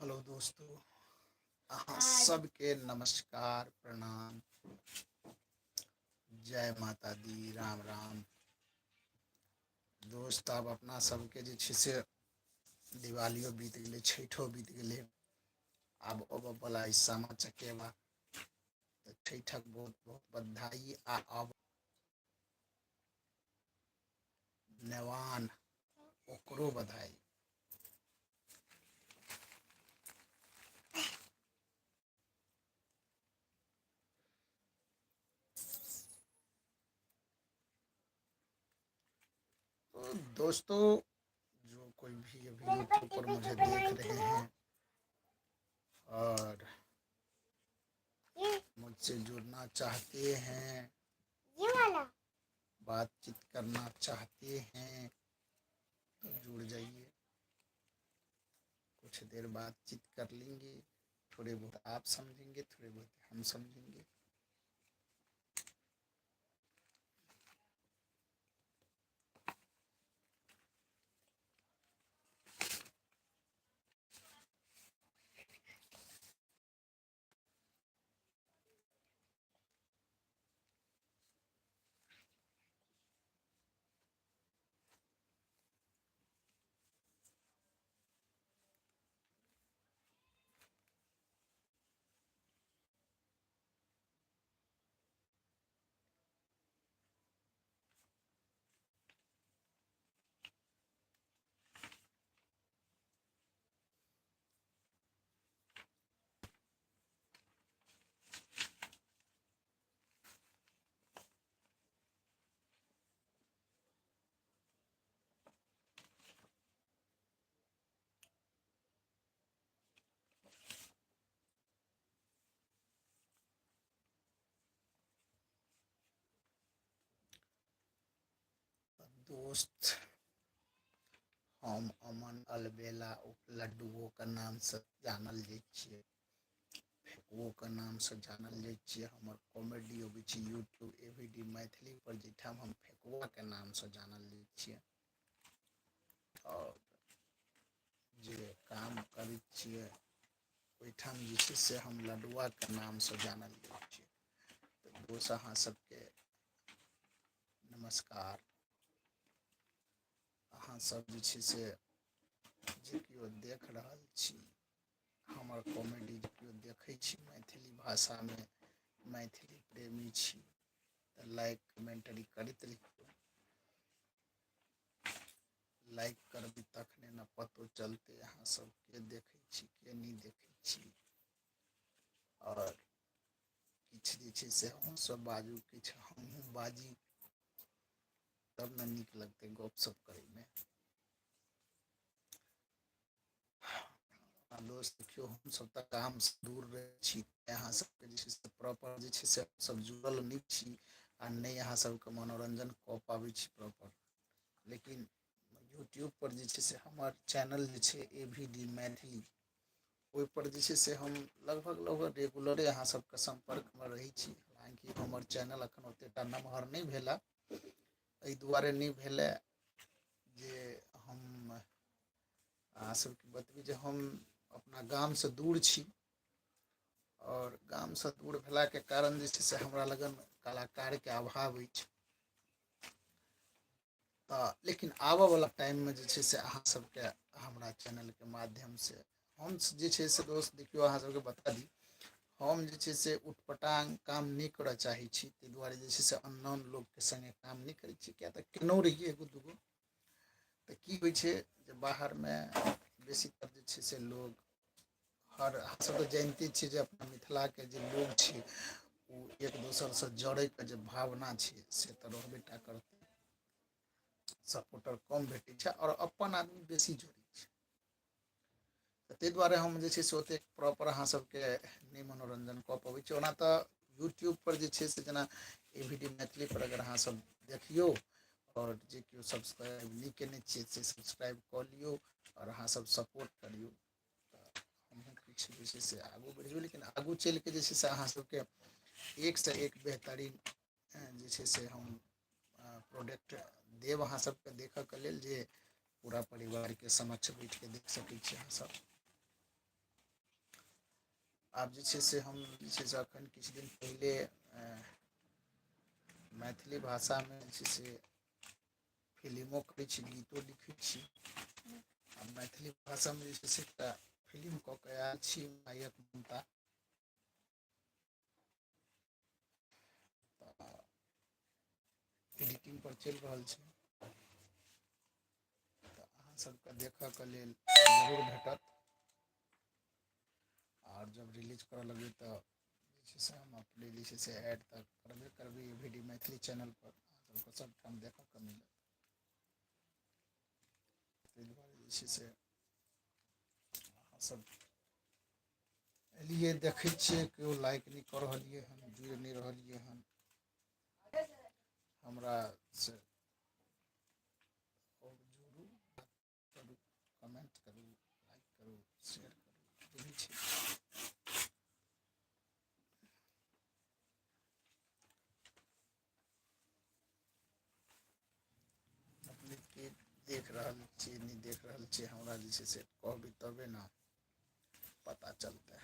Hello दोस्तों, अहाँ सबके नमस्कार प्रणाम। जय माता दी, राम राम। दोस्त, अब अपना सबके जे छै से दिवालियो बीत गेलै, छठो बीत गेलै। आब अबऽ बला ई सामा चकेवा, तऽ छठक बहुत बहुत बधाई। आ अब नेवान, ओकरो बधाई। तो दोस्तों, जो कोई भी अभी यूट्यूब पर मुझे देख रहे हैं और मुझसे जुड़ना चाहते हैं, बातचीत करना चाहते हैं, तो जुड़ जाइए। कुछ देर बातचीत कर लेंगे, थोड़े बहुत आप समझेंगे, थोड़े बहुत हम समझेंगे। दोस्त, हम अमन अलबेला लड्डुओ के नाम से जानल जाइ छियै, फेकुओ के नाम से जानल जाइ छियै। हमर कॉमेडी अबै छै यूट्यूब एवीडी मैथिली पर, जाहिठाम हम फेकुआ के नाम से जानल जाइ छियै। और जे काम करै छियै ओहिठाम जे छै से हम लडुआ के नाम से जानल जाइ छियै। तऽ दोस्त, अहाँ सबके नमस्कार। अहाँ सब जे छै से जे केओ देख रहल छी, हमर कॉमेडी जे केओ देखै छी मैथिली भाषामे, मैथिली प्रेमी छी, तऽ लाइक कमेंटरी करैत रहियौ। लाइक करबै तखने ने पतो चलतै अहाँ सब के देखै छी, के नहीं देखै छी। और किछु जे छै से अहूँसब बाजू, किछु हमहूँ बाजी, तब ने नीक लगतै गपशप करैमे। दोस्त देखियौ, हमसब तऽ कामसँ दूर रहै छी, अहाँ सबके जे छै से प्रॉपर जे छै से सब जुड़ल नहि छी, आ नहि अहाँ सबके मनोरंजन कऽ पाबै छी प्रॉपर। लेकिन यूट्यूब पर जे छै से हमर चैनल जे छै एवीडी मैथिली, ओहिपर जे छै से हम लगभग रेगुलरे अहाँ सबके संपर्कमे रहै छी। हालाँकि हमर चैनल एखन ओतेटा नमहर नहि भेलए, एहि दुआरे नहि भेलए जे हम अहाँ सबके बतबी जे हम अपना गामसँ दूर छी, और गामसँ दूर भेलाके कारण जे छै से हमरा लगन कलाकारके अभाव अछि। तऽ लेकिन आबऽवला टाइममे जे छै से अहाँ सबके हमरा चैनलके माध्यमसँ हम जे छै से दोस्त देखियौ, अहाँ सबके बता दी, हम जे छै से उटपटांग काम नहि करऽ चाहै छी। ताहि दुआरे जे छै से अननोन लोकके संगे काम नहि करै छी। किया तऽ केनहु रहियै एगो दूगो, तऽ की होइ छै जे बाहरमे बेसीतर जे छै से लोग, हर हमसब तऽ जानिते छियै जे अपना मिथिलाके जे लोग छै ओ एक दोसरसँ जड़ैके जे भावना छै से तऽ रहबे टा करतै। सपोर्टर कम भेटै छै और अपन आदमी बेसी जोड़ै छै। तऽ ताहि दुआरे हम जे छै से ओतेक प्रॉपर अहाँ सबके नहि मनोरञ्जन कऽ पबै छी। ओना तऽ यूट्यूबपर जे छै से जेना एवीडी मैथिलीपर अगर अहाँसब देखियौ, और जे केओ सब्सक्राइब नहि कयने छियै से सब्सक्राइब कऽ लियौ, और अहाँसब सपोर्ट करियौ, तऽ हमहूँ किछु जे छै से आगू बढ़ियौ। लेकिन आगू चलि कऽ जे छै से अहाँ सबके एकसँ एक बेहतरीन जे छै से हम प्रोडक्ट देब अहाँ सबके देखऽके लेल, जे पूरा परिवारके समक्ष बैठ कऽ देख सकै छी अहाँ सब। आब जे छै से हम जे छै से एखन किछु दिन पहिले मैथिली भाषामे जे छै से फिल्मो करै छी, गीतो लिखै छी। आ मैथिली भाषामे जे छै से एकटा फिल्म कऽ के आयल छी, नायक ममता। एडिटिंग पर चलि रहल छै, तऽ अहाँ सबके देखऽके लेल जरूर भेटत। और जब रिलीज करऽ लगी तऽ जे छै से हम अपने जे छै से ऐड तक करबे करबै वीडियो मैथिली चैनल पर, अहाँ सबके सबठाम देखऽके मिलत। ताहि दुआरे जे छै से अहाँसब एलियै, देखै छियै केओ लाइक नहि कऽ रहलियै हन, जुड़ि नहि रहलियै हन हमरा से। और जुड़ू, करू, कमेंट करू, लाइक करू, शेयर करू, यही छै। अपने के देख रहल छियै नहि देख रहल छियै, हमरा जे छै से कहबै तबे ने पता चलतै।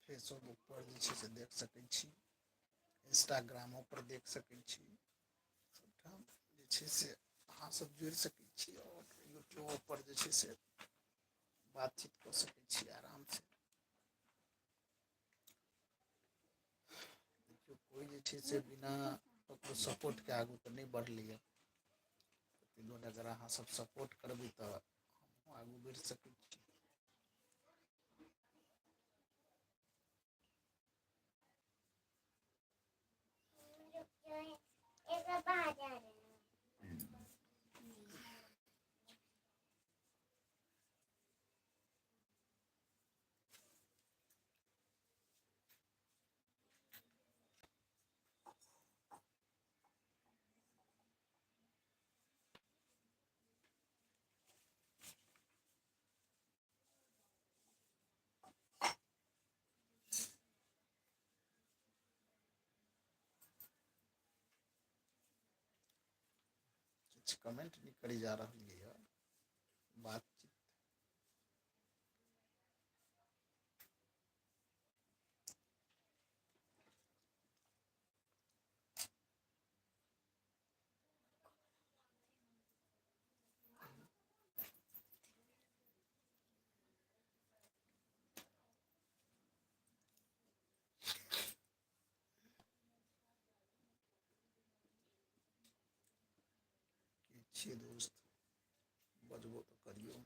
फेसबुक पर जे छै से देख सकै छी, इंस्टाग्रामो पर देख सकै छी, सबठाम जे छै से अहाँसब जुड़ि सकै छी। और यूट्यूबो पर जे छै से बातचीत कऽ सकै छी आरामसँ। देखियौ, कोइ जे छै से बिना ककरो सपोर्टके आगू तऽ नहि बढ़लैए। ताहि दुआरे अगर अहाँ सब सपोर्ट करबै तऽ हमहूँ आगू बढ़ि सकै छी। किछु कमेंट नहीं करी जा रही है बातचीत। की छियै दोस्त, बजबो तो करियो।